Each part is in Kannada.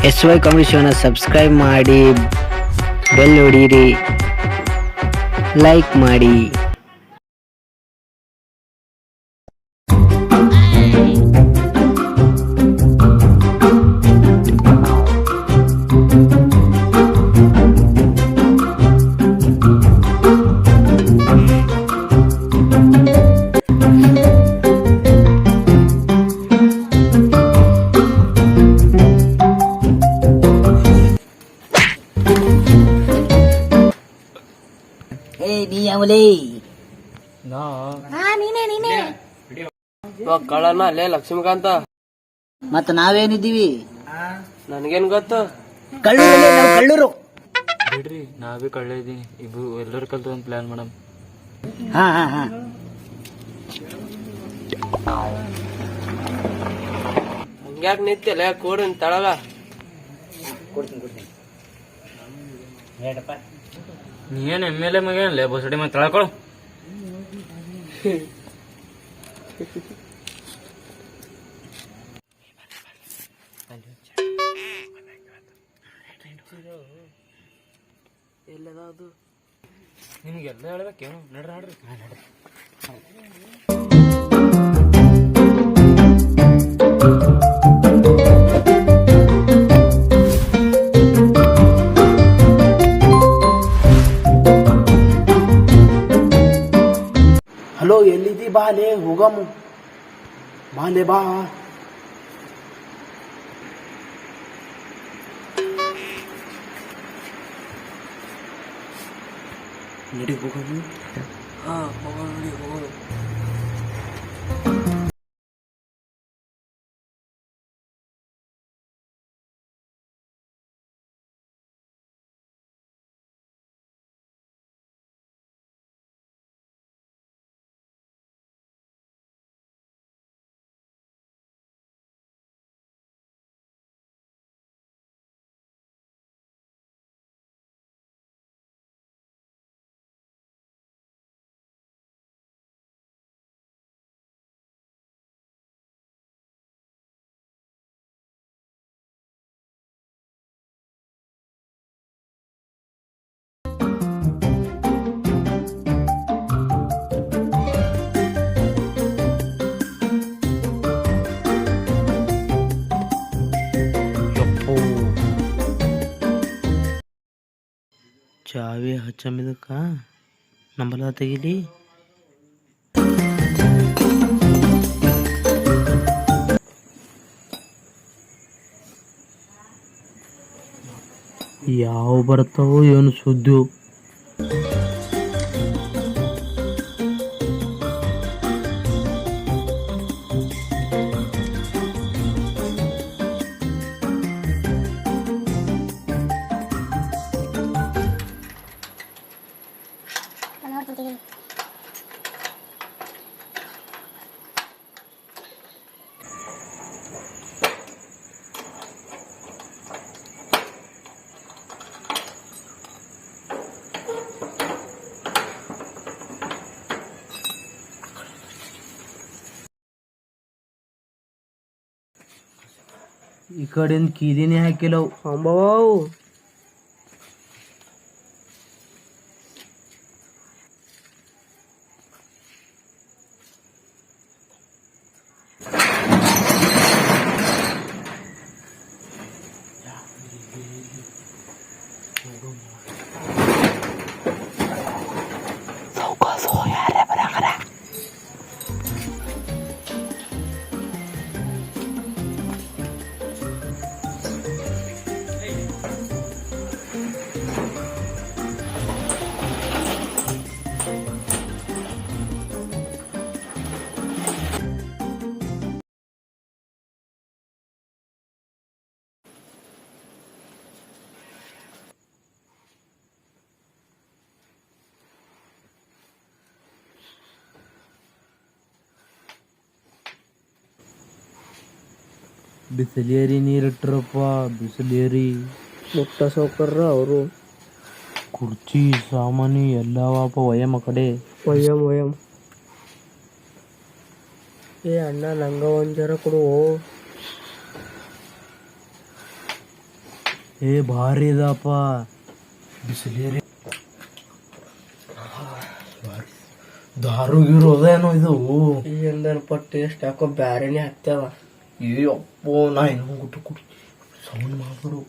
SY ಕಾಮಿಡಿ ಸಬ್ಸ್ಕ್ರೈಬ್ ಮಾಡಿ, ಬೆಲ್ ಹೊಡೀರಿ, ಲೈಕ್ ಮಾಡಿ. ಕಳ್ಳನ ಅಲ್ಲೇ ಲಕ್ಷ್ಮೀಕಾಂತ. ಮತ್ತ ನಾವೇನಿದ್ದೀವಿ? ನನ್ಗೇನ್ ಗೊತ್ತು? ಕಳ್ಳರು. ಬಿಡ್ರಿ, ನಾವೇ ಕಳ್ಳ ಇದೀನಿ. ಇಬ್ರು ಎಲ್ಲರೂ ಕಲ್ತು ಒಂದು ಪ್ಲಾನ್ ಮಾಡಮ್. ಹಾ ಹಂಗ್ಯಾಕ್ ನಿಂತಿಲ್ಲ ಕೂಡಿನ ತಳಗ? ನೀನ್ MLA ಮಗೇನಲ್ಲ ಬಸಡಿ ಮತ್ತೆ ತಳಕೊಳು. ಎಲ್ಲದ ಅದು? ನಿಮ್ಗೆಲ್ಲ ಹೇಳ್ಬೇಕೇನು? ನಡ್ರಿ. ಹಲೋ, ಎಲ್ಲಿದ್ದಿ? ಬಾಲೆ ಹೋಗಮು. ಬಾಲೆ ಬಾ. ನಡಿ ಹೋಗಮು. ಹಾ ಹೋಗೋಣ, ನಡಿ ಹೋಗೋಣ. ಚಾವಿ ಹಚ್ಚಮಿದಕ್ಕ ನಂಬಲ ತೆಗಿಲಿ. ಯಾವ ಬರ್ತಾವೋ ಏನು ಸುದ್ದಿ. ಈ ಕಡೆಯಿಂದ ಕೀಲಿನೇ ಹಾಕಿಲ್ಲವು ಅಂಬವು. ಬಿಸಿಲೇರಿ ನೀರಿಟ್ರಪ್ಪ, ಬಿಸಿಲೇರಿ ಮುಟ್ಟ ಸೌಕರ್ರ ಅವರು. ಕುರ್ಚಿ ಸಾಮಾನು ಎಲ್ಲವಪ್ಪ. ಒಯ್ಯಮ್ಮ ಕಡೆ ಒಯ್ಯಮ್. ಏ ಅಣ್ಣ, ನಂಗ ಒಂದ್ ಜರ ಕೊಡು. ಏ ಭಾರಿ ಇದಪ್ಪ. ಬಿಸಿಲೇರಿ ದಾರು ಗೀರು ಅದೇನೋ ಇದು. ಏನಪ್ಪ ಟೇಸ್ಟ್ ಯಾಕೋ ಬ್ಯಾರೆನೇ ಹತ್ತವ. ಅಪ್ಪೋ ನಾ ಇನ್ನೂ ಗುಟ್ಟು ಕುಡಿ ಸೌಂಡ್ ಮಾಡ್ಬರು.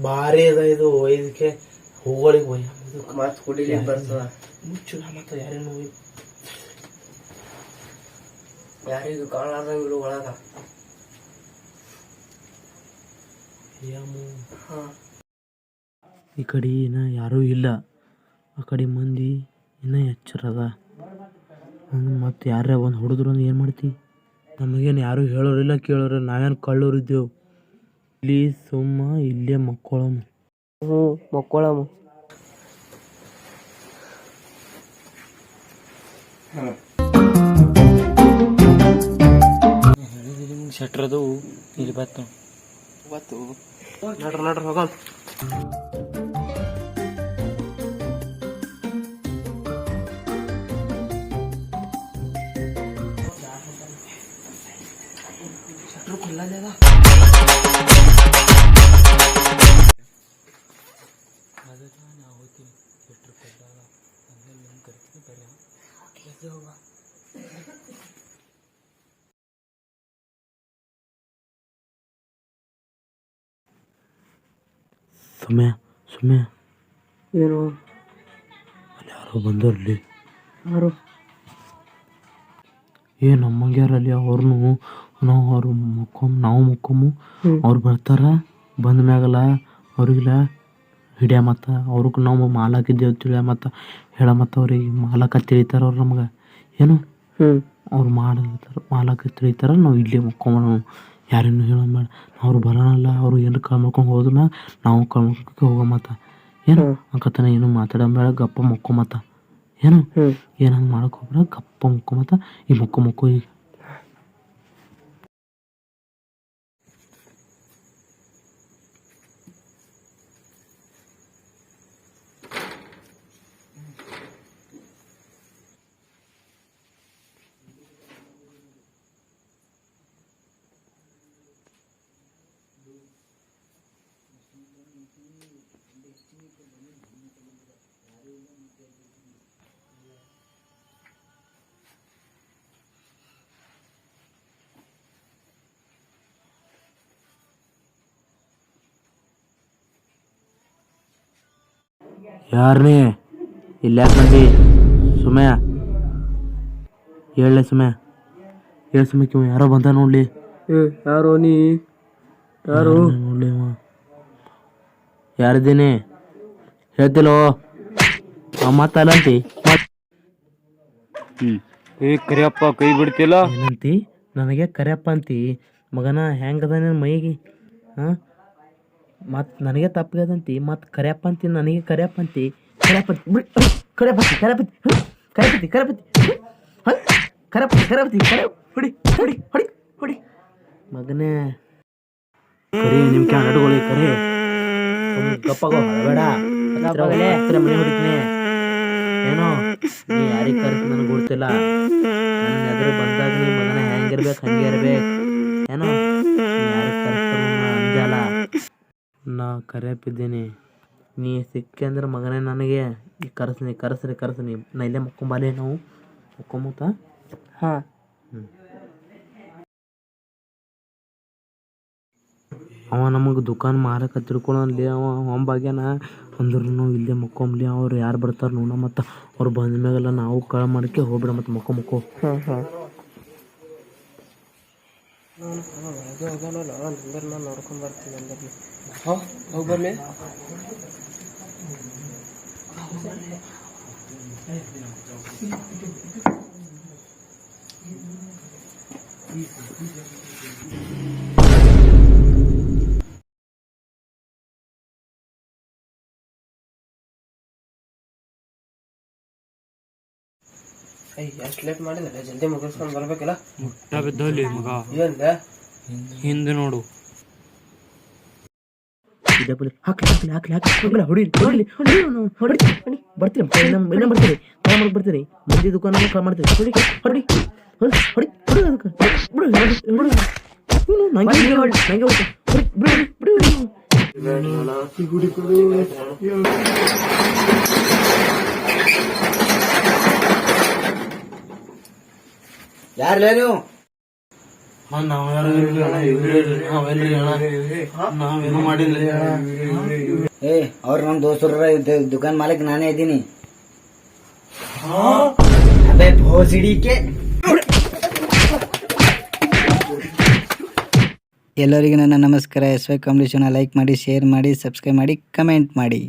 ಭಾರಿ ಅದ ಇದು. ಇದಕ್ಕೆ ಹೋಗಳಿಗೆ ಒಯ್ಯ ಮತ್ ಕುಡಿಲಿಕ್ಕೆ ಬರ್ತದ. ಮುಚ್ಚು ಮತ್ತೆ ಯಾರೇನು ಯಾರಿಗೂ ಕಾಣಾರ್ದಂಗ ಇಡು ಒಳಗ. ಈ ಕಡೆ ಇನ್ನ ಯಾರೂ ಇಲ್ಲ. ಆ ಕಡೆ ಮಂದಿ ಇನ್ನೂ ಎಚ್ಚರದ. ಮತ್ತು ಯಾರೇ ಒಂದು ಹೊಡೆದ್ರು ಅಂದ್ರೆ ಏನು ಮಾಡ್ತಿ? ನಮಗೇನು ಯಾರೂ ಹೇಳೋರಿಲ್ಲ ಕೇಳೋರಿಲ್ಲ. ನಾವೇನು ಕಳ್ಳೋರಿದ್ದೆವು. ಇಲ್ಲಿ ಸುಮ್ಮ ಇಲ್ಲೇ ಮಕ್ಕೊಳಮ್ಮ. ಮಕ್ಕೊಳಮ್ಮ. ಶಟ್ರ್ ಅದವು ಇಲ್ಲಿ ಬತ್ತು ನಡ್ರ ಹೋಗಲ್. ಸುಮ್ಮನೆ ಏನು ಅಲ್ಲಿ ಯಾರೋ ಬಂದವ್ರಲ್ಲಿ. ಯಾರು? ನಮ್ಮಂಗ್ಯಾರಲ್ಲಿ ಅವ್ರನ್ನು ನಾವು ಮುಕ್ಕೊಮ್ಮು ಅವ್ರು ಬರ್ತಾರ. ಬಂದ ಮ್ಯಾಗಲ್ಲ ಅವ್ರಿಗಿಲ್ಲ ಹಿಡಿಯ ಮತ್ತು ಅವ್ರಿಗೆ ನಾವು ಮಾಲಾಕಿದ್ದೇವೆ ತಿಳಿಯ ಮತ್ತು ಹೇಳ ಮತ್ತು ಅವ್ರಿಗೆ ಮಾಲಕ ತಿಳಿತಾರ. ಅವ್ರು ನಮ್ಗೆ ಏನು ಅವ್ರು ಮಾಡತ್ತಾರ ಮಾಲಕ ತಿಳಿತಾರ. ನಾವು ಇಲ್ಲೇ ಮುಕ್ಕೊಂಬ ಯಾರೇನು ಹೇಳೋ ಬೇಡ. ಅವ್ರು ಬರೋಣಲ್ಲ. ಅವರು ಏನು ಕಳ್ಮಕ್ಕೊಂಡು ಹೋದ್ನ ನಾವು ಕಳ್ಮಕ್ಕೆ ಹೋಗೋ ಮತ್ತ ಏನು ಅಂಕತನ ಏನು ಮಾತಾಡಬೇಡ. ಗಪ್ಪ ಮುಕ್ಕೊಂಬತ್ತ ಏನು ಹಂಗೆ ಮಾಡಕ್ಕೆ ಹೋಗ್ಬೇಡ. ಗಪ್ಪ ಮುಕ್ಕೊಂಬತ್ತ ಈ ಮುಕ್ಕು ಈಗ. ಯಾರನೇ ಇಲ್ಲಿ ಯಾಕೆ ಬಂದಿ? ಸುಮಯ ಹೇಳಲೆ ಸುಮಯ ಸುಮಕ್ಕೆ ಯಾರೋ ಬಂದ ನೋಡ್ಲಿ. ಯಾರೋ ನೀ ಯಾರು ನೋಡ್ಲಿ ಯಾರಿದ್ದೀನಿ ಹೇಳ್ತಿಲ್ಲೋ ಮಾತಲ್ಲಂತಿ. ಕರಿಯಪ್ಪ ಕೈ ಬಿಡ್ತಿಲ್ಲ ಏನಂತಿ? ನನಗೆ ಕರಿಯಪ್ಪ ಅಂತಿ ಮಗನ? ಹೆಂಗದ ನಿನ್ನ ಮೈಗೆ? ಮತ್ತು ನನಗೆ ತಪ್ಪಿಗದಂತಿ ಮತ್ತು ಕರಿಯಪ್ಪ ಅಂತಿ. ನನಗೆ ಕರಿಯಪ್ಪ ಅಂತಿ. ಹೊಡಿ ಮಗನೇ. ಕರಿ ನಿಮ್ಮ ಕ್ಯಾ ನಡುಗಳು ಕರಿ ಗಪ್ಪಗೋ ಬೇಡ. ಮನೆ ಹೊಡಿತೀನಿ ಏನೋ ನೀ ಯಾರಿಗೆ ಕರಿತು ನನಗೆ ಗೊತ್ತಿಲ್ಲ. ನನ್ನ ಎದುರು ಬಂದಾಗ ನೀ ಮಗನ ಹೆಂಗಿರ್ಬೇಕು ಹಂಗೆ ಇರ್ಬೇಕು ಏನೋ. ಯಾರಿಗೆ ಕರೆಸ್ತಾರ ಅಂಜಲ್ಲ. ನಾ ಕರಿಯಪ್ಪಿದ್ದೀನಿ. ನೀ ಸಿಕ್ಕಿ ಅಂದ್ರೆ ಮಗನೇ ನನಗೆ ಕರೆಸ್ರಿ. ನಾ ಇಲ್ಲೇ ಮುಕ್ಕೊಂಬಾಲೆ ನಾವು ಮುಕ್ಕೊಂಬತ್ತ. ಹಾಂ ಅವ ನಮಗೆ ದುಕಾನ್ ಮಾರಕ್ಕೆ ತಿಳ್ಕೊಳ್ಳಲಿ. ಅವ ಭಾಗ್ಯನ ಅಂದ್ರೂ ಇಲ್ಲೇ ಮುಕ್ಕೊಂಬ್ಲಿ. ಅವ್ರು ಯಾರು ಬರ್ತಾರೆ ನೋಡ. ಮತ್ತು ಅವ್ರು ಬಂದ ಮ್ಯಾಗೆಲ್ಲ ನಾವು ಕಳ ಮಾಡಕ್ಕೆ ಹೋಗ್ಬಿಡ. ಮತ್ತು ಮುಕ್ಕೋ ನಾನು ನೋಡ್ಕೊಂಡ್ ಬರ್ತೀನಿ ಅಂದ್ರೆ ಹೋಗಿ ಬರ್ಲಿ. ಎಷ್ಟು ಲೇಟ್ ಮಾಡಿದ್ರೆ ಜಲ್ದಿ ಮುಗಿಸ್ಕೊಂಡು ಬರ್ಬೇಕಲ್ಲ. ಮುಟ್ಟ ಬಿದ್ದಲ್ಲಿ ಮಗ ಏನಂದ ಹಿಂದೆ ನೋಡು. ಬರ್ತೀರಿ ಬರ್ತೀರಿ ಮಂದಿ ದುಕಾನ ಮಾಡ್ತೀರಿ. ಹೊಡಿ ಹೊಡಿ ಹೊಡಿ ಹೊಡಿ ಅದಕ್ಕೆ ಬಿಡು ಬಿಡು ಇವನು ನಂಗೆ ಹೊಡಿ ನಂಗೆ ಹೊಡಿ ಬಿಡು ಬಿಡು ಯಾರ್ಲೇ ನೀವು? ನಾವೇನು ಮಾಡಿಲ್ಲ ಏ ಅವ್ರ ನಮ್ ದೋಸ್ತರ ದುಕಾನ್ ಮಾಲಕ್ ನಾನೇ ಇದ್ದೀನಿ. ಅಬೇ ಭೋಸಿಡಿಕೆ. ಎಲ್ಲರಿಗೂ ನನ್ನ ನಮಸ್ಕಾರ. SY ಕಾಮಿಡಿ ಚಾನಲ್ ಲೈಕ್ ಮಾಡಿ, ಶೇರ್ ಮಾಡಿ, ಸಬ್ಸ್ಕ್ರೈಬ್ ಮಾಡಿ, ಕಮೆಂಟ್ ಮಾಡಿ.